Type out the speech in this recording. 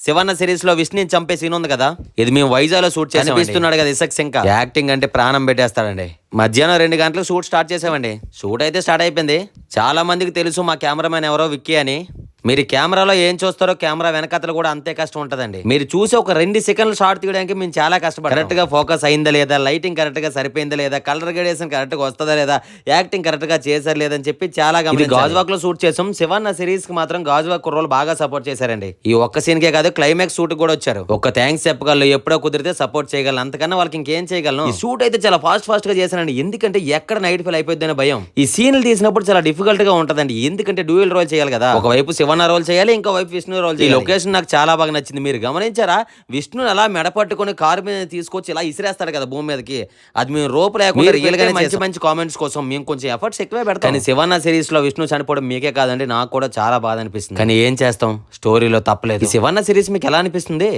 Shivanna series లో విష్ణుని చంపే సీన్ ఉంది కదా, ఇది మేము వైజాగ్ లో షూట్ చేసి అనిపిస్తున్నాడు కదా ఇసక్ సింక. యాక్టింగ్ అంటే ప్రాణం పెట్టేస్తాడండి. మధ్యాహ్నం 2 గంటలకు షూట్ స్టార్ట్ చేసామండి. షూట్ అయితే స్టార్ట్ అయిపోయింది. చాలా మందికి తెలుసు మా కెమెరామెన్ ఎవరో విక్కీ అని. మీరు కెమెరాలో ఏం చూస్తారో కెమెరా వెనకతలు కూడా అంతే కష్టం ఉంటదండి. మీరు చూసి ఒక 2 సెకండ్లు షార్ట్ తీయడానికి మేము చాలా కష్టపడి కరెక్ట్ గా ఫోకస్ అయిందా లేదా, లైటింగ్ కరెక్ట్ గా సరిపోయిందా లేదా, కలర్ గ్రేడేషన్ కరెక్ట్ గా వస్తుందా లేదా, యాక్టింగ్ కరెక్ట్ గా చేశారు లేదని చెప్పి చాలా గాజువాక్ లో షూట్ చేసాం. శివన్న సిరీస్ కి మాత్రం గాజువాక్ కుర్రోలు బాగా సపోర్ట్ చేశారండి. ఈ ఒక్క సీన్ కే కాదు, క్లైమాక్స్ షూట్ కూడా వచ్చారు. ఒక థ్యాంక్స్ చెప్పగలను, ఎప్పుడో కుదిరితే సపోర్ట్ చేయగలను, అంతకన్నా వాళ్ళకి ఇంకేం చేయగలను. ఈ షూట్ అయితే చాలా ఫాస్ట్ గా చేశానండి. ఎందుకంటే ఎక్కడ నైట్ ఫెయిల్ అయిపోద్ది అనే భయం. ఈ సీన్లు తీసినప్పుడు చాలా డిఫికల్ట్ గా ఉంటదండి. ఎందుకంటే డ్యూయల్ రోల్ చేయాలి కదా, ఒకవైపు శివన్న రోల్ చేయాలి, ఇంకో వైపు విష్ణు రోల్ చేయాలి. ఈ లొకేషన్ నాకు చాలా బాగా నచ్చింది. మీరు గమనించారా, విష్ణుని అలా మెడపట్టుకుని కారు మీద తీసుకొచ్చి ఇలా ఇసిరేస్తాడు కదా భూమి మీదకి. అది మేము రోపు లేకుండా రియల్ గా మంచి కామెంట్స్ కోసం మేము కొంచెం ఎఫర్ట్స్ ఎక్కువే పెడతాం. కానీ శివన్న సిరీస్ లో విష్ణు చనిపోవడం మీకే కాదండి, నాకు కూడా చాలా బాధ అనిపిస్తుంది. కానీ ఏం చేస్తాం, స్టోరీలో తప్పలేదు. శివన్న సిరీస్ మీకు ఎలా అనిపిస్తుంది?